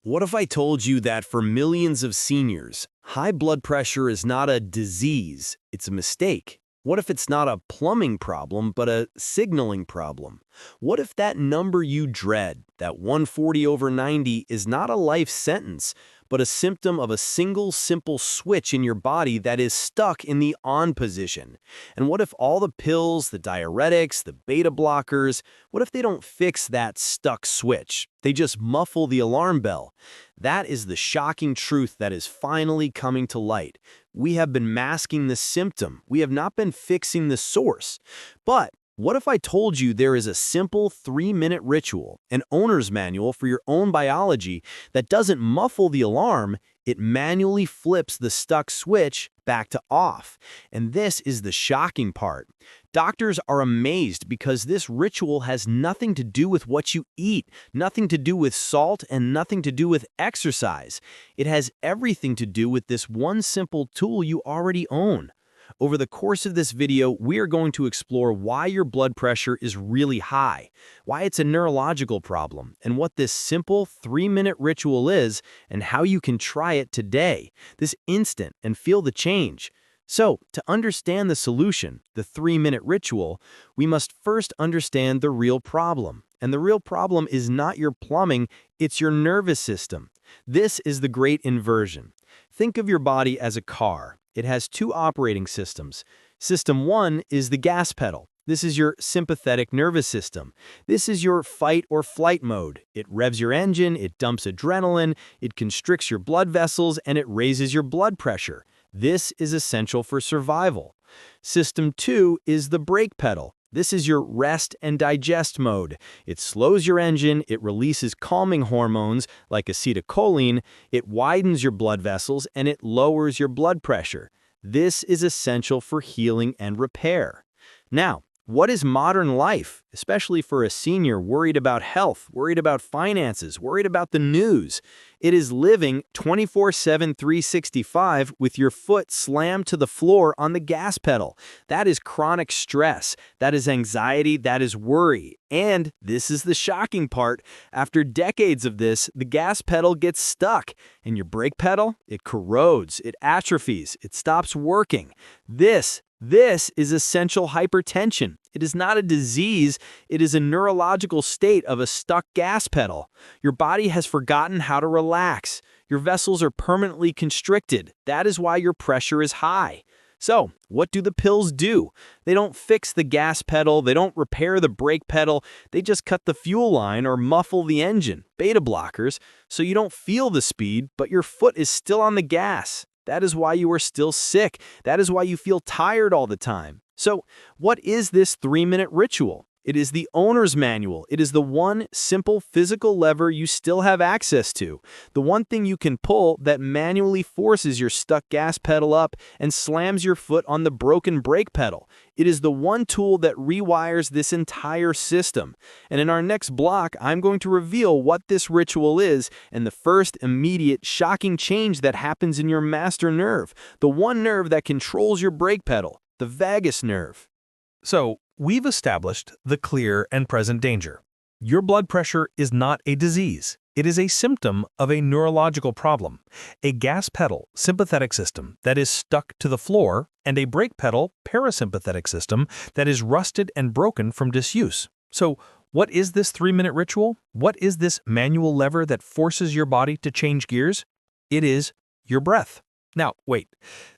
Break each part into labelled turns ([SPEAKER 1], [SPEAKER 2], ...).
[SPEAKER 1] What if I told you that for millions of seniors, high blood pressure is not a disease, it's a mistake? What if it's not a plumbing problem, but a signaling problem? What if that number you dread, that 140/90, is not a life sentence, but a symptom of a single simple switch in your body that is stuck in the on position? And what if all the pills, the diuretics, the beta blockers, what if they don't fix that stuck switch? They just muffle the alarm bell. That is the shocking truth that is finally coming to light. We have been masking the symptom. We have not been fixing the source. But what if I told you there is a simple 3-minute ritual, an owner's manual for your own biology that doesn't muffle the alarm, it manually flips the stuck switch back to off. And this is the shocking part. Doctors are amazed because this ritual has nothing to do with what you eat, nothing to do with salt, and nothing to do with exercise. It has everything to do with this one simple tool you already own. Over the course of this video, we are going to explore why your blood pressure is really high, why it's a neurological problem, and what this simple 3-minute ritual is, and how you can try it today, this instant, and feel the change. So, to understand the solution, the 3-minute ritual, we must first understand the real problem. And the real problem is not your plumbing, it's your nervous system. This is the great inversion. Think of your body as a car. It has two operating systems. System 1 is the gas pedal. This is your sympathetic nervous system. This is your fight or flight mode. It revs your engine, it dumps adrenaline, it constricts your blood vessels, and it raises your blood pressure. This is essential for survival. System 2 is the brake pedal. This is your rest and digest mode. It slows your engine, it releases calming hormones like acetylcholine, it widens your blood vessels, and it lowers your blood pressure. This is essential for healing and repair. Now, what is modern life, especially for a senior worried about health, worried about finances, worried about the news? It is living 24/7, 365 with your foot slammed to the floor on the gas pedal. That is chronic stress, that is anxiety, that is worry. And this is the shocking part. After decades of this, the gas pedal gets stuck, and your brake pedal, it corrodes, it atrophies, it stops working. This is essential hypertension. It is not a disease, it is a neurological state of a stuck gas pedal. Your body has forgotten how to relax. Your vessels are permanently constricted. That is why your pressure is high. So, what do the pills do? They don't fix the gas pedal, they don't repair the brake pedal, they just cut the fuel line or muffle the engine, beta blockers, so you don't feel the speed, but your foot is still on the gas. That is why you are still sick. That is why you feel tired all the time. So, what is this 3-minute ritual? It is the owner's manual. It is the one simple physical lever you still have access to. The one thing you can pull that manually forces your stuck gas pedal up and slams your foot on the broken brake pedal. It is the one tool that rewires this entire system. And in our next block, I'm going to reveal what this ritual is and the first immediate shocking change that happens in your master nerve, the one nerve that controls your brake pedal, the vagus nerve.
[SPEAKER 2] So, we've established the clear and present danger. Your blood pressure is not a disease. It is a symptom of a neurological problem, a gas pedal sympathetic system that is stuck to the floor, and a brake pedal parasympathetic system that is rusted and broken from disuse. So, what is this 3-minute ritual? What is this manual lever that forces your body to change gears? It is your breath. Now, wait,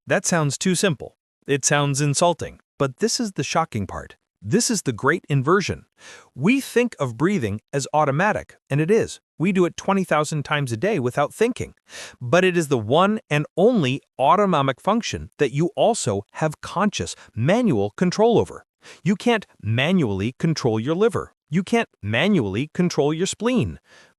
[SPEAKER 2] that sounds too simple. It sounds insulting. But this is the shocking part. This is the great inversion. We think of breathing as automatic, and it is. We do it 20,000 times a day without thinking. But it is the one and only autonomic function that you also have conscious, manual control over. You can't manually control your liver. You can't manually control your spleen.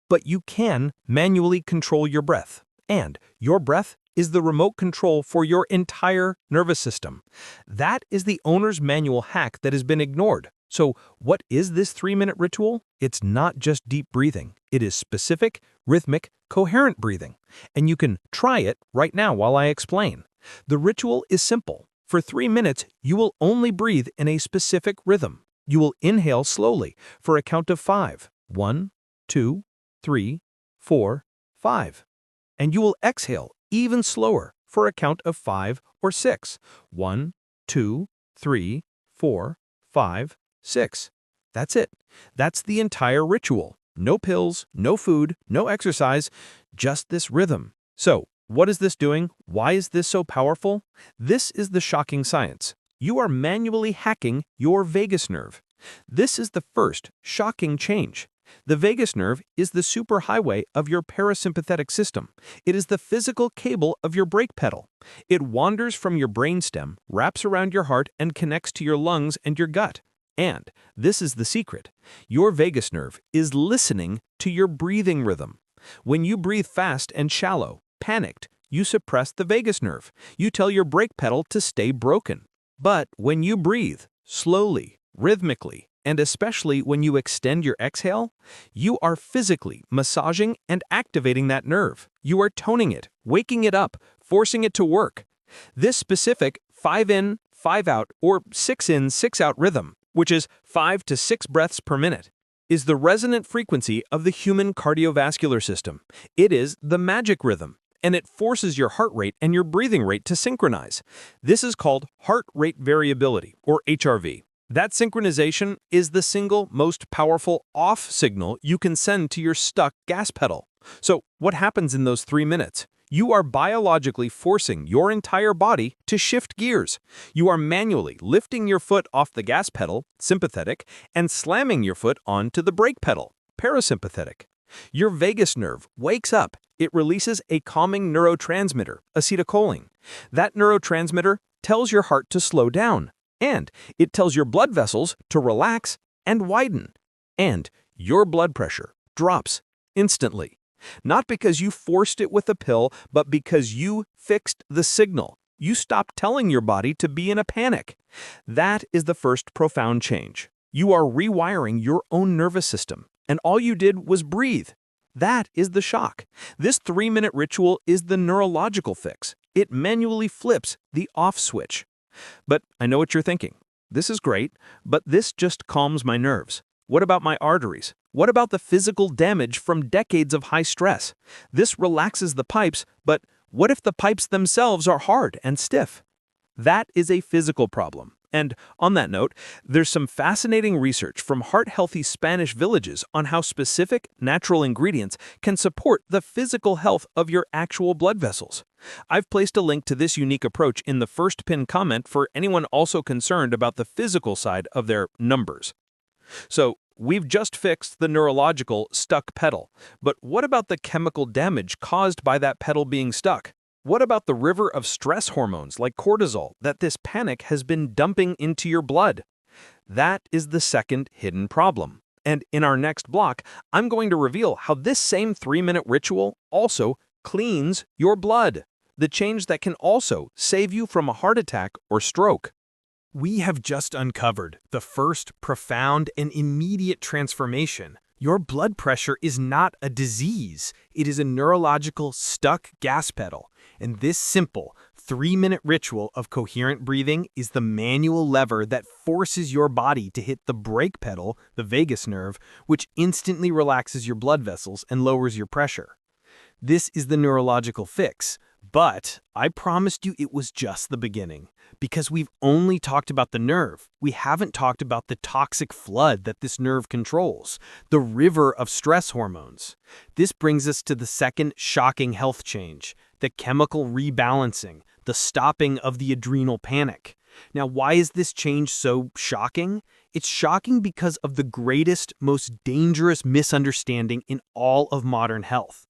[SPEAKER 2] But you can manually control your breath. And your breath is the remote control for your entire nervous system. That is the owner's manual hack that has been ignored. So, what is this 3-minute ritual? It's not just deep breathing. It is specific, rhythmic, coherent breathing. And you can try it right now while I explain. The ritual is simple. For 3 minutes, you will only breathe in a specific rhythm. You will inhale slowly for a count of 5. 1, 2, 3, 4, 5. And you will exhale even slower for a count of 5 or 6. 1, 2, 3, 4, 5, 6. That's it. That's the entire ritual. No pills, no food, no exercise, just this rhythm. So, what is this doing? Why is this so powerful? This is the shocking science. You are manually hacking your vagus nerve. This is the first shocking change. The vagus nerve is the superhighway of your parasympathetic system. It is the physical cable of your brake pedal. It wanders from your brainstem, wraps around your heart, and connects to your lungs and your gut. And this is the secret. Your vagus nerve is listening to your breathing rhythm. When you breathe fast and shallow, panicked, you suppress the vagus nerve. You tell your brake pedal to stay broken. But when you breathe, slowly, rhythmically, and especially when you extend your exhale, you are physically massaging and activating that nerve. You are toning it, waking it up, forcing it to work. This specific 5 in, 5 out, or 6 in, 6 out rhythm, which is 5 to 6 breaths per minute, is the resonant frequency of the human cardiovascular system. It is the magic rhythm, and it forces your heart rate and your breathing rate to synchronize. This is called heart rate variability, or HRV. That synchronization is the single most powerful off signal you can send to your stuck gas pedal. So, what happens in those 3 minutes? You are biologically forcing your entire body to shift gears. You are manually lifting your foot off the gas pedal, sympathetic, and slamming your foot onto the brake pedal, parasympathetic. Your vagus nerve wakes up. It releases a calming neurotransmitter, acetylcholine. That neurotransmitter tells your heart to slow down, and it tells your blood vessels to relax and widen. And your blood pressure drops instantly. Not because you forced it with a pill, but because you fixed the signal. You stopped telling your body to be in a panic. That is the first profound change. You are rewiring your own nervous system, and all you did was breathe. That is the shock. This 3-minute ritual is the neurological fix. It manually flips the off switch. But I know what you're thinking. This is great, but this just calms my nerves. What about my arteries? What about the physical damage from decades of high stress? This relaxes the pipes, but what if the pipes themselves are hard and stiff? That is a physical problem. And on that note, there's some fascinating research from heart-healthy Spanish villages on how specific natural ingredients can support the physical health of your actual blood vessels. I've placed a link to this unique approach in the first pinned comment for anyone also concerned about the physical side of their numbers. So, we've just fixed the neurological stuck pedal, but what about the chemical damage caused by that pedal being stuck? What about the river of stress hormones like cortisol that this panic has been dumping into your blood? That is the second hidden problem. And in our next block, I'm going to reveal how this same 3-minute ritual also cleans your blood, the change that can also save you from a heart attack or stroke. We have just uncovered the first profound and immediate transformation. Your blood pressure is not a disease. It is a neurological stuck gas pedal. And this simple 3-minute ritual of coherent breathing is the manual lever that forces your body to hit the brake pedal, the vagus nerve, which instantly relaxes your blood vessels and lowers your pressure. This is the neurological fix. But I promised you it was just the beginning, because we've only talked about the nerve. We haven't talked about the toxic flood that this nerve controls, the river of stress hormones. This brings us to the second shocking health change, the chemical rebalancing, the stopping of the adrenal panic. Now, why is this change so shocking? It's shocking because of the greatest, most dangerous misunderstanding in all of modern health: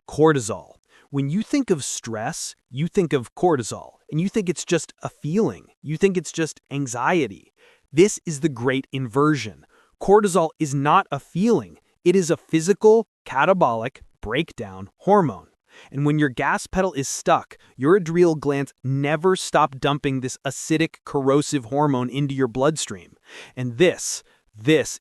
[SPEAKER 2] cortisol. When you think of stress, you think of cortisol, and you think it's just a feeling. You think it's just anxiety. This is the great inversion. Cortisol is not a feeling. It is a physical, catabolic breakdown hormone. And when your gas pedal is stuck, your adrenal glands never stop dumping this acidic, corrosive hormone into your bloodstream. And this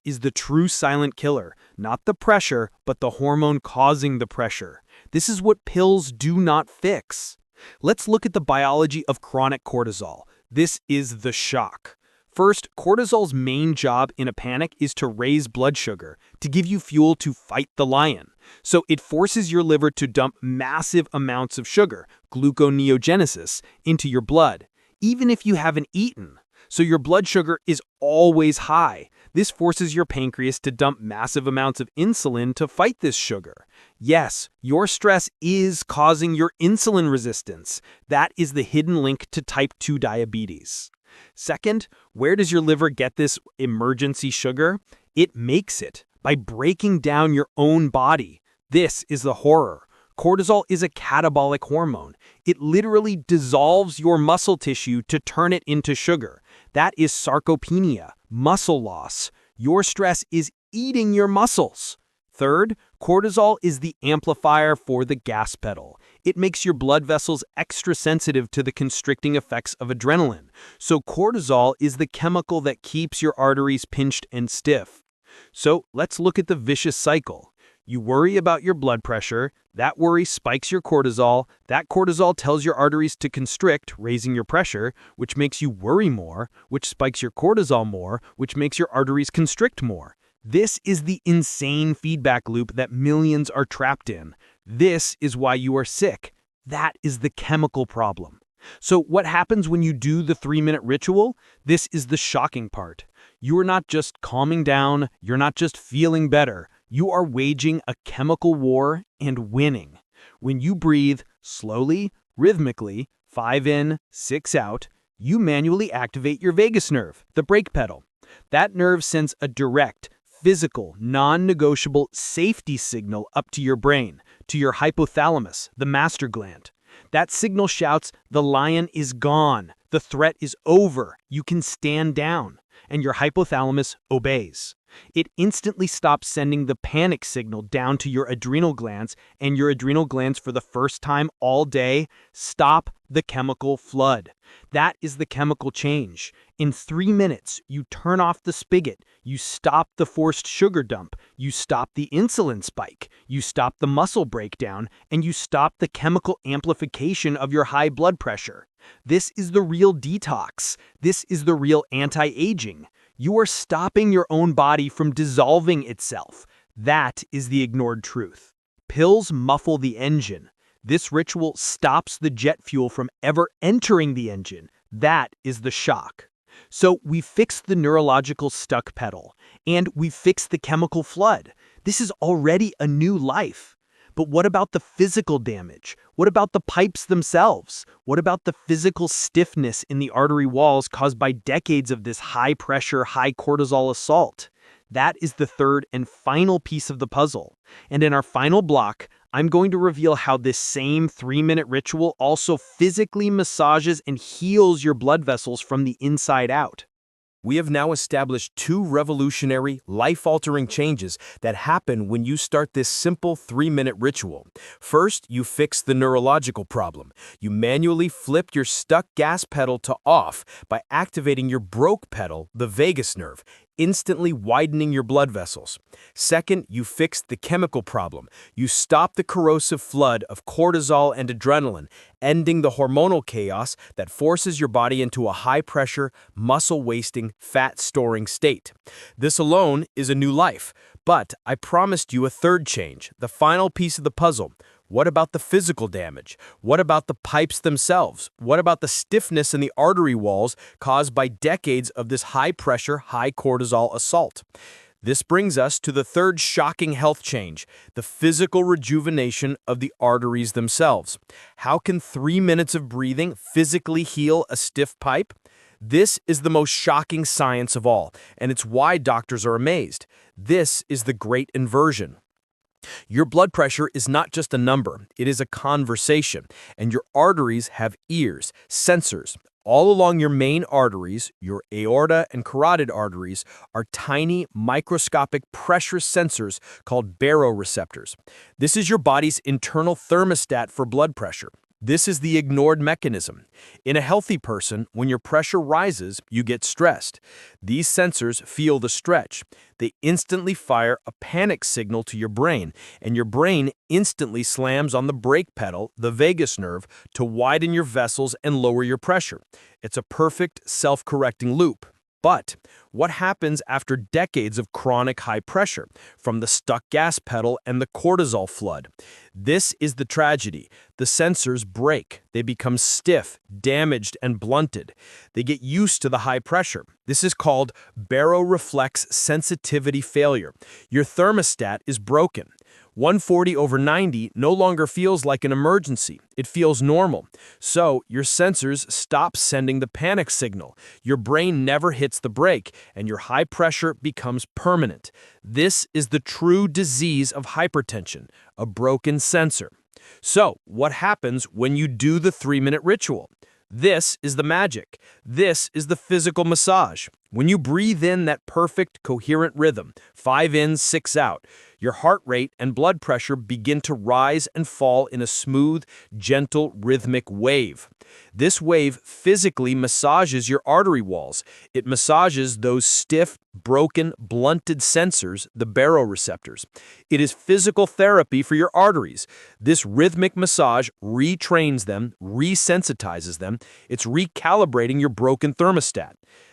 [SPEAKER 2] is the true silent killer, not the pressure, but the hormone causing the pressure. This is what pills do not fix. Let's look at the biology of chronic cortisol. This is the shock.
[SPEAKER 3] First, cortisol's main job in a panic is to raise blood sugar, to give you fuel to fight the lion. So it forces your liver to dump massive amounts of sugar, gluconeogenesis, into your blood, even if you haven't eaten. So your blood sugar is always high. This forces your pancreas to dump massive amounts of insulin to fight this sugar. Yes, your stress is causing your insulin resistance. That is the hidden link to type 2 diabetes. Second, where does your liver get this emergency sugar? It makes it by breaking down your own body. This is the horror. Cortisol is a catabolic hormone. It literally dissolves your muscle tissue to turn it into sugar. That is sarcopenia, muscle loss. Your stress is eating your muscles. Third, cortisol is the amplifier for the gas pedal. It makes your blood vessels extra sensitive to the constricting effects of adrenaline. So cortisol is the chemical that keeps your arteries pinched and stiff. So let's look at the vicious cycle. You worry about your blood pressure, that worry spikes your cortisol, that cortisol tells your arteries to constrict, raising your pressure, which makes you worry more, which spikes your cortisol more, which makes your arteries constrict more. This is the insane feedback loop that millions are trapped in. This is why you are sick. That is the chemical problem. So what happens when you do the 3-minute ritual? This is the shocking part. You are not just calming down, you're not just feeling better. You are waging a chemical war and winning. When you breathe slowly, rhythmically, 5 in, 6 out, you manually activate your vagus nerve, the brake pedal. That nerve sends a direct, physical, non-negotiable safety signal up to your brain, to your hypothalamus, the master gland. That signal shouts, the lion is gone, the threat is over, you can stand down, and your hypothalamus obeys. It instantly stops sending the panic signal down to your adrenal glands, and your adrenal glands, for the first time all day, stop the chemical flood. That is the chemical change. In 3 minutes, you turn off the spigot, you stop the forced sugar dump, you stop the insulin spike, you stop the muscle breakdown, and you stop the chemical amplification of your high blood pressure. This is the real detox. This is the real anti-aging. You are stopping your own body from dissolving itself. That is the ignored truth. Pills muffle the engine. This ritual stops the jet fuel from ever entering the engine. That is the shock. So we fixed the neurological stuck pedal, and we fixed the chemical flood. This is already a new life. But what about the physical damage? What about the pipes themselves? What about the physical stiffness in the artery walls caused by decades of this high-pressure, high-cortisol assault? That is the third and final piece of the puzzle. And in our final block, I'm going to reveal how this same 3-minute ritual also physically massages and heals your blood vessels from the inside out.
[SPEAKER 1] We have now established 2 revolutionary, life-altering changes that happen when you start this simple 3-minute ritual. First, you fix the neurological problem. You manually flip your stuck gas pedal to off by activating your broke pedal, the vagus nerve, instantly widening your blood vessels. Second, you fix the chemical problem. You stop the corrosive flood of cortisol and adrenaline, ending the hormonal chaos that forces your body into a high-pressure, muscle-wasting, fat-storing state. This alone is a new life, but I promised you a third change, the final piece of the puzzle. What about the physical damage? What about the pipes themselves? What about the stiffness in the artery walls caused by decades of this high-pressure, high-cortisol assault? This brings us to the third shocking health change, the physical rejuvenation of the arteries themselves. How can 3 minutes of breathing physically heal a stiff pipe? This is the most shocking science of all, and it's why doctors are amazed. This is the great inversion. Your blood pressure is not just a number, it is a conversation, and your arteries have ears, sensors. All along your main arteries, your aorta and carotid arteries, are tiny, microscopic pressure sensors called baroreceptors. This is your body's internal thermostat for blood pressure. This is the ignored mechanism. In a healthy person, when your pressure rises, you get stressed. These sensors feel the stretch. They instantly fire a panic signal to your brain, and your brain instantly slams on the brake pedal, the vagus nerve, to widen your vessels and lower your pressure. It's a perfect self-correcting loop.
[SPEAKER 2] But what happens after decades of chronic high pressure, from the stuck gas pedal and the cortisol flood? This is the tragedy. The sensors break. They become stiff, damaged, and blunted. They get used to the high pressure. This is called baroreflex sensitivity failure. Your thermostat is broken. 140/90 no longer feels like an emergency. It feels normal. So your sensors stop sending the panic signal. Your brain never hits the brake, and your high pressure becomes permanent. This is the true disease of hypertension, a broken sensor. So what happens when you do the 3-minute ritual? This is the magic. This is the physical massage. When you breathe in that perfect, coherent rhythm, 5 in, 6 out, your heart rate and blood pressure begin to rise and fall in a smooth, gentle, rhythmic wave. This wave physically massages your artery walls. It massages those stiff, broken, blunted sensors, the baroreceptors. It is physical therapy for your arteries. This rhythmic massage retrains them, resensitizes them. It's recalibrating your broken thermostat.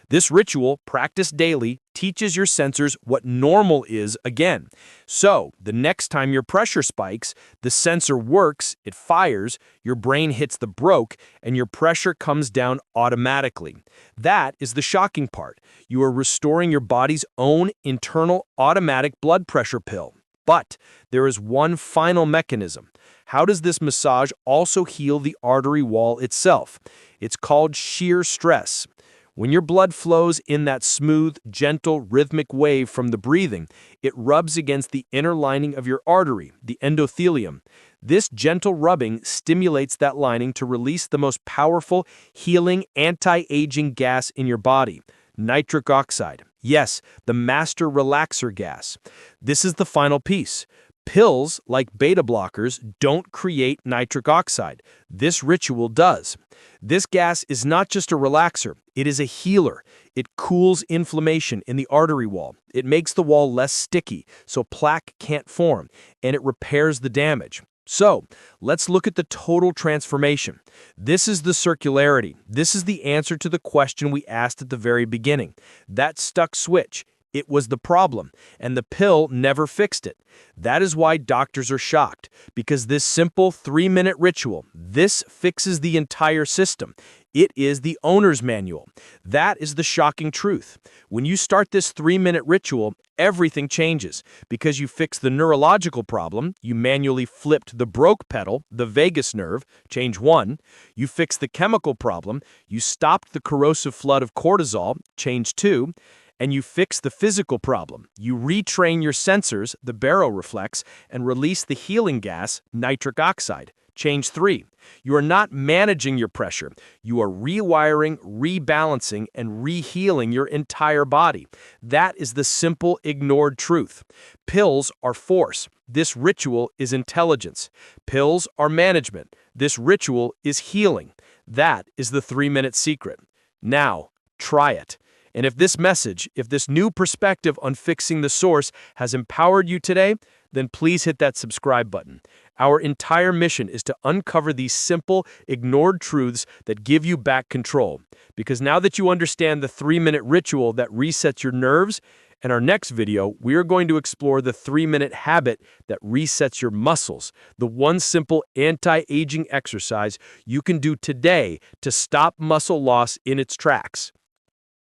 [SPEAKER 2] This ritual, practiced daily, teaches your sensors what normal is again. So, the next time your pressure spikes, the sensor works, it fires, your brain hits the broke, and your pressure comes down automatically. That is the shocking part. You are restoring your body's own internal automatic blood pressure pill. But there is one final mechanism. How does this massage also heal the artery wall itself? It's called shear stress. When your blood flows in that smooth, gentle, rhythmic wave from the breathing, it rubs against the inner lining of your artery, the endothelium. This gentle rubbing stimulates that lining to release the most powerful, healing, anti-aging gas in your body, nitric oxide. Yes, the master relaxer gas. This is the final piece. Pills, like beta blockers, don't create nitric oxide. This ritual does. This gas is not just a relaxer, it is a healer. It cools inflammation in the artery wall. It makes the wall less sticky, so plaque can't form, and it repairs the damage. So, let's look at the total transformation. This is the circularity. This is the answer to the question we asked at the very beginning. That stuck switch. It was the problem, and the pill never fixed it. That is why doctors are shocked, because this simple 3-minute ritual, this fixes the entire system. It is the owner's manual. That is the shocking truth. When you start this 3-minute ritual, everything changes. Because you fix the neurological problem, you manually flipped the broke pedal, the vagus nerve, change 1. You fix the chemical problem, you stopped the corrosive flood of cortisol, change 2. And you fix the physical problem. You retrain your sensors, the baroreflex, and release the healing gas, nitric oxide. Change 3. You are not managing your pressure. You are rewiring, rebalancing, and rehealing your entire body. That is the simple, ignored truth. Pills are force. This ritual is intelligence. Pills are management. This ritual is healing. That is the 3-minute secret. Now, try it. And if this message, if this new perspective on fixing the source has empowered you today, then please hit that subscribe button. Our entire mission is to uncover these simple, ignored truths that give you back control. Because now that you understand the 3-minute ritual that resets your nerves, in our next video, we are going to explore the 3-minute habit that resets your muscles, the one simple anti-aging exercise you can do today to stop muscle loss in its tracks.